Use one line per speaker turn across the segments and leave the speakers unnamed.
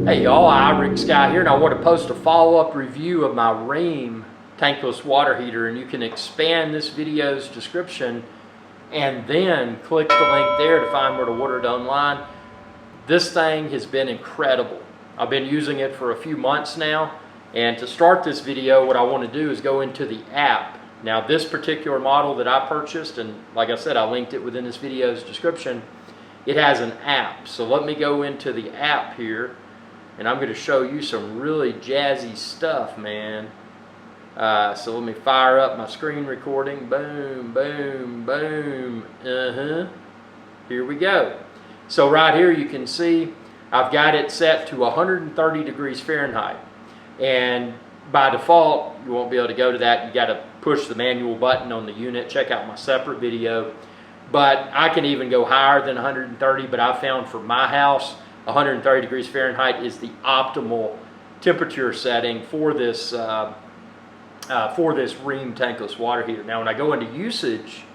Hey y'all, Rick Guy here, and I want to post a follow-up review of my Rheem Tankless water heater, and you can expand this video's description and then click the link there to find where to order it online. This thing has been incredible. I've been using it for a few months now, and to start this video, what I want to do is go into the app. Now this particular model that I purchased, and like I said, I linked it within this video's description, it has an app. So let me go into the app here, and I'm going to show you some really jazzy stuff, man. So let me fire up my screen recording. Boom, boom, boom. Here we go. So right here you can see I've got it set to 130 degrees Fahrenheit. And by default, you won't be able to go to that. You got to push the manual button on the unit. Check out my separate video. But I can even go higher than 130, but I found for my house, 130 degrees Fahrenheit is the optimal temperature setting for this Rheem Tankless water heater. Now when I go into usage,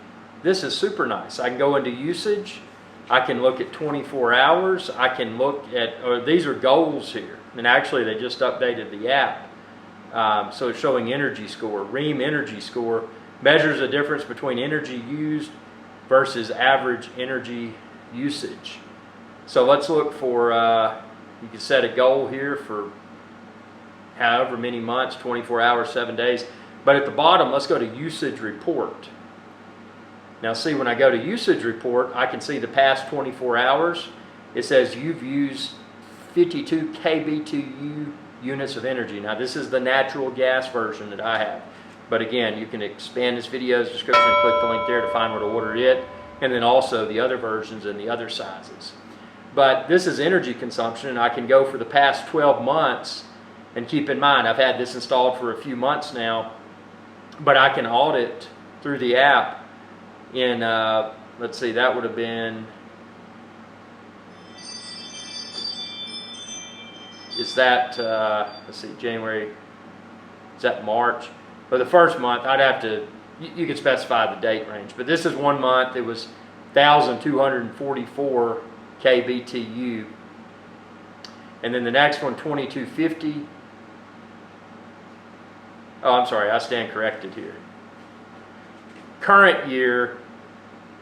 this is super nice. I can go into usage, I can look at 24 hours, I can look at, these are goals here, and actually they just updated the app. So it's showing energy score. Rheem energy score measures the difference between energy used versus average energy usage. So let's look for, you can set a goal here for however many months, 24 hours, 7 days. But at the bottom, let's go to usage report. Now see, when I go to usage report, I can see the past 24 hours. It says you've used 52 kBTU units of energy. Now this is the natural gas version that I have. But again, you can expand this video's description and click the link there to find where to order it. And then also the other versions and the other sizes. But this is energy consumption, and I can go for the past 12 months, and keep in mind, I've had this installed for a few months now, but I can audit through the app in, let's see, that would have been, is that, let's see, January, is that March? For the first month, I'd have to, you could specify the date range, but this is 1 month, it was 1,244 kBTU, and then the next one 2250. Oh, I'm sorry, I stand corrected here. Current year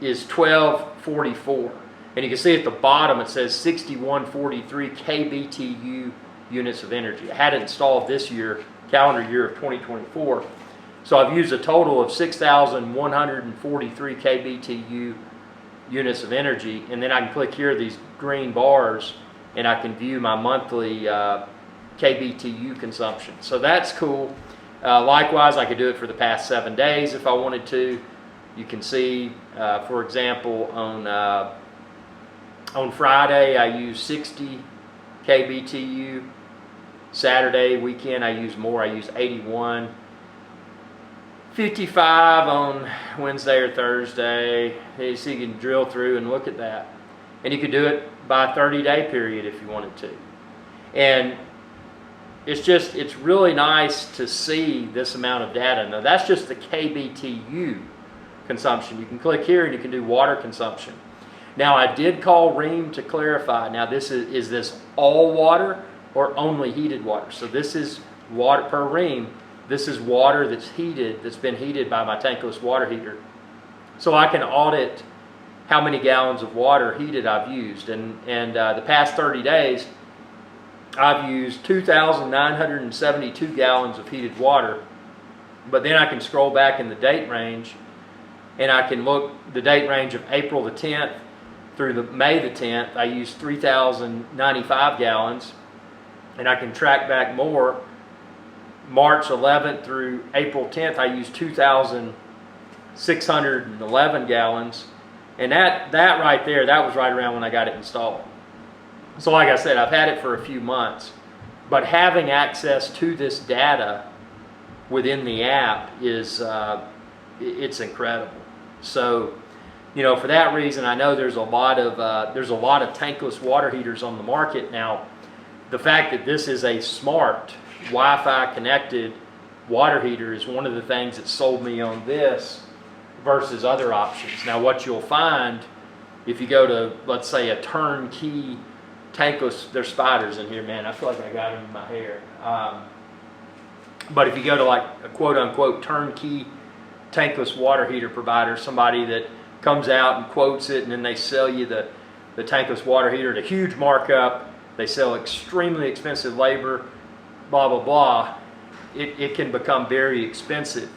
is 1244, and you can see at the bottom it says 6143 kBTU units of energy. I had it installed this year, calendar year of 2024, so I've used a total of 6,143 kBTU units of energy, and then I can click here, these green bars, and I can view my monthly kBTU consumption. So that's cool. Likewise, I could do it for the past 7 days if I wanted to. You can see, for example, on Friday I use 60 kBTU. Saturday, weekend, I use more. I use 81. 55 on Wednesday or Thursday. So you can drill through and look at that. And you could do it by a 30-day period if you wanted to. And it's really nice to see this amount of data. Now that's just the kBTU consumption. You can click here and you can do water consumption. Now I did call Rheem to clarify. Now this is this all water or only heated water? So this is water per Rheem. This is water that's heated, that's been heated by my tankless water heater. So I can audit how many gallons of water heated I've used. And the past 30 days, I've used 2,972 gallons of heated water. But then I can scroll back in the date range, and I can look the date range of April the 10th through the May the 10th. I used 3,095 gallons, and I can track back more. March 11th through April 10th, I used 2,611 gallons. And that right there, that was right around when I got it installed. So like I said, I've had it for a few months. But having access to this data within the app is, it's incredible. So, you know, for that reason, I know there's a lot of tankless water heaters on the market now. The fact that this is a smart Wi-Fi connected water heater is one of the things that sold me on this versus other options. Now what you'll find if you go to, let's say, a turnkey tankless, there's spiders in here, man. I feel like I got them in my hair. But if you go to like a quote unquote turnkey tankless water heater provider, somebody that comes out and quotes it and then they sell you the tankless water heater at a huge markup, they sell extremely expensive labor, blah, blah, blah, it can become very expensive.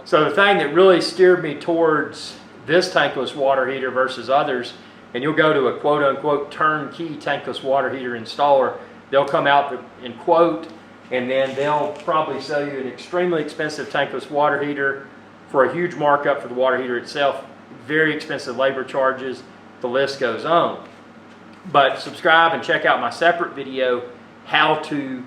So the thing that really steered me towards this tankless water heater versus others, and you'll go to a quote unquote turnkey tankless water heater installer, they'll come out and quote, and then they'll probably sell you an extremely expensive tankless water heater for a huge markup for the water heater itself, very expensive labor charges, the list goes on. But subscribe and check out my separate video, how to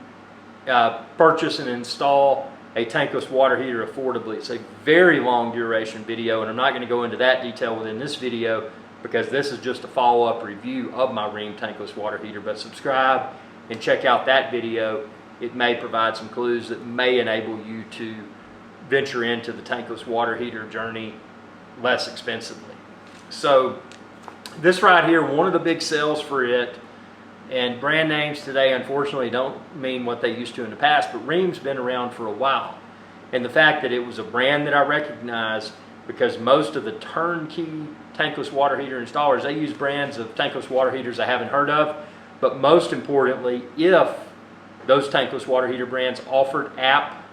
purchase and install a tankless water heater affordably. It's a very long duration video, and I'm not going to go into that detail within this video because this is just a follow-up review of my Rheem tankless water heater. But subscribe and check out that video. It may provide some clues that may enable you to venture into the tankless water heater journey less expensively. So this right here, one of the big sales for it, and brand names today unfortunately don't mean what they used to in the past, but Rheem's been around for a while. And the fact that it was a brand that I recognized, because most of the turnkey tankless water heater installers, they use brands of tankless water heaters I haven't heard of. But most importantly, if those tankless water heater brands offered app,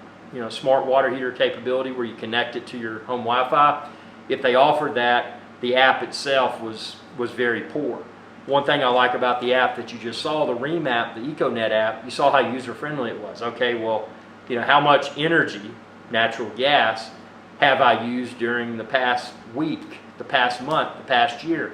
smart water heater capability where you connect it to your home Wi-Fi, if they offered that, the app itself was very poor. One thing I like about the app that you just saw, the Rheem app, the Econet app, you saw how user-friendly it was. Okay, well, how much energy, natural gas, have I used during the past week, the past month, the past year?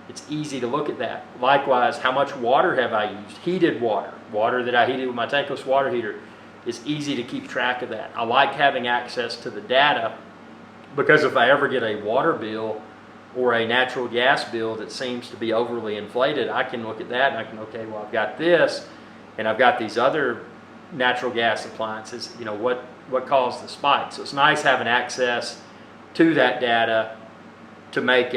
It's easy to look at that. Likewise, how much water have I used? Heated water that I heated with my tankless water heater. It's easy to keep track of that. I like having access to the data because if I ever get a water bill or a natural gas bill that seems to be overly inflated, I can look at that and I can, okay, well, I've got this and I've got these other natural gas appliances, what caused the spike? So it's nice having access to that data to make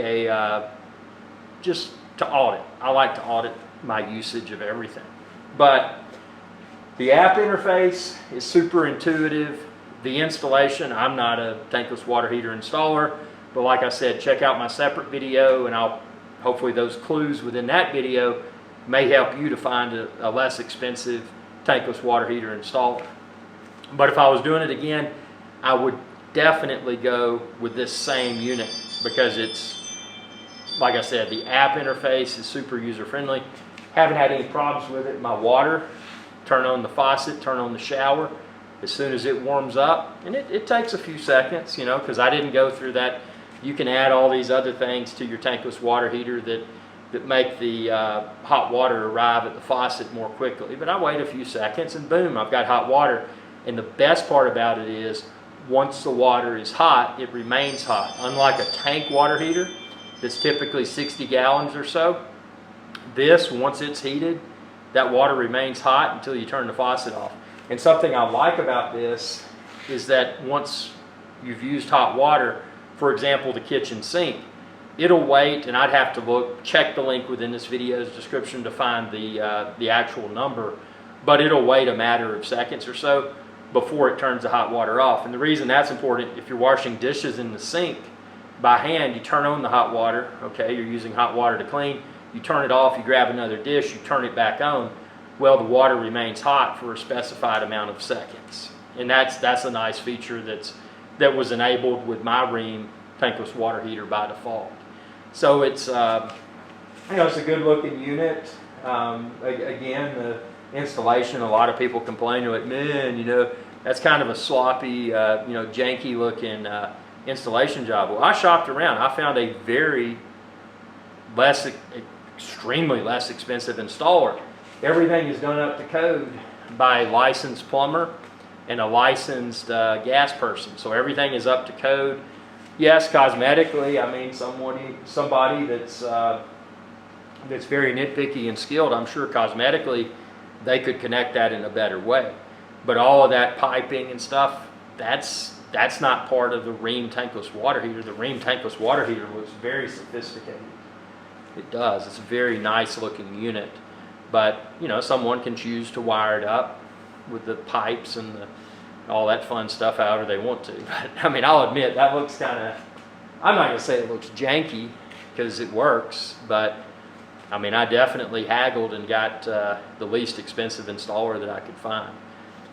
just to audit. I like to audit my usage of everything. But the app interface is super intuitive. The installation, I'm not a tankless water heater installer, but like I said, check out my separate video, and hopefully those clues within that video may help you to find a less expensive tankless water heater installer. But if I was doing it again, I would definitely go with this same unit because it's, like I said, the app interface is super user-friendly. Haven't had any problems with it. My water, turn on the faucet, turn on the shower. As soon as it warms up, and it takes a few seconds, because I didn't go through that. You can add all these other things to your tankless water heater that make the hot water arrive at the faucet more quickly. But I wait a few seconds and boom, I've got hot water. And the best part about it is once the water is hot, it remains hot. Unlike a tank water heater that's typically 60 gallons or so, this, once it's heated, that water remains hot until you turn the faucet off. And something I like about this is that once you've used hot water, for example, the kitchen sink, it'll wait, and I'd have to check the link within this video's description to find the actual number, but it'll wait a matter of seconds or so before it turns the hot water off. And the reason that's important, if you're washing dishes in the sink by hand, you turn on the hot water, okay, you're using hot water to clean, you turn it off, you grab another dish, you turn it back on, well, the water remains hot for a specified amount of seconds. And that's a nice feature that was enabled with my Rheem tankless water heater by default. So it's it's a good looking unit. Again, the installation, a lot of people complain to it, man, that's kind of a sloppy, janky looking installation job. Well, I shopped around. I found a extremely less expensive installer. Everything is done up to code by a licensed plumber and a licensed gas person. So everything is up to code. Yes, cosmetically, I mean, somebody that's very nitpicky and skilled, I'm sure cosmetically they could connect that in a better way. But all of that piping and stuff, that's not part of the Rheem tankless water heater. The Rheem tankless water heater looks very sophisticated. It does. It's a very nice looking unit. But you know, someone can choose to wire it up with the pipes and all that fun stuff however they want to. But I mean, I'll admit that looks kind of, I'm not gonna say it looks janky because it works, but I mean, I definitely haggled and got the least expensive installer that I could find.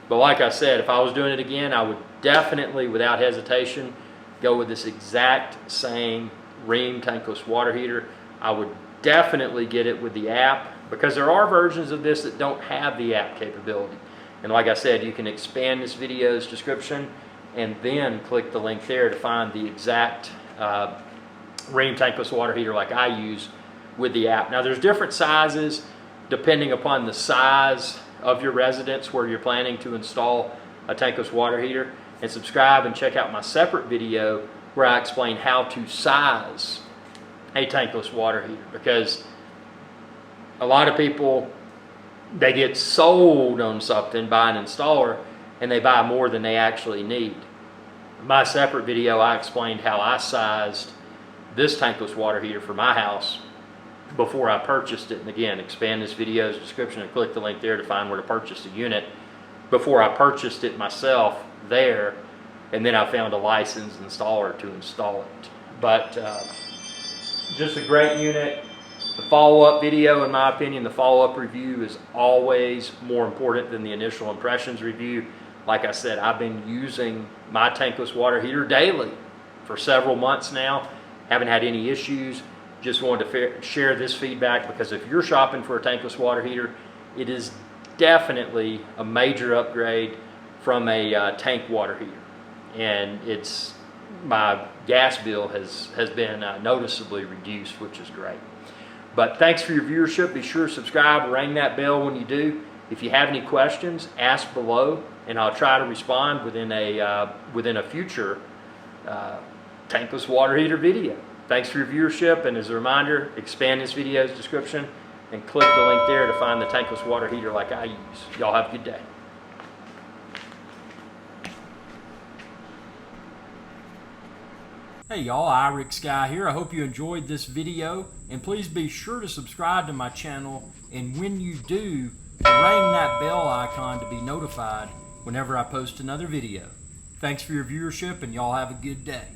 But like I said, if I was doing it again, I would definitely, without hesitation, go with this exact same Rheem tankless water heater. I would definitely get it with the app, because there are versions of this that don't have the app capability. And like I said, you can expand this video's description and then click the link there to find the exact Rheem tankless water heater like I use with the app. Now there's different sizes depending upon the size of your residence where you're planning to install a tankless water heater. And subscribe and check out my separate video where I explain how to size a tankless water heater, because a lot of people, they get sold on something by an installer and they buy more than they actually need. In my separate video, I explained how I sized this tankless water heater for my house before I purchased it. And again, expand this video's description and click the link there to find where to purchase the unit before I purchased it myself there, and then I found a licensed installer to install it. But just a great unit. The follow-up video, in my opinion, the follow-up review is always more important than the initial impressions review. Like I said, I've been using my tankless water heater daily for several months now. Haven't had any issues. Just wanted to share this feedback, because if you're shopping for a tankless water heater, it is definitely a major upgrade from a tank water heater. And my gas bill has been noticeably reduced, which is great. But thanks for your viewership. Be sure to subscribe, ring that bell when you do. If you have any questions, ask below, and I'll try to respond within a future tankless water heater video. Thanks for your viewership, and as a reminder, expand this video's description and click the link there to find the tankless water heater like I use. Y'all have a good day. Hey y'all, Irix Guy here. I hope you enjoyed this video, and please be sure to subscribe to my channel, and when you do, ring that bell icon to be notified whenever I post another video. Thanks for your viewership, and y'all have a good day.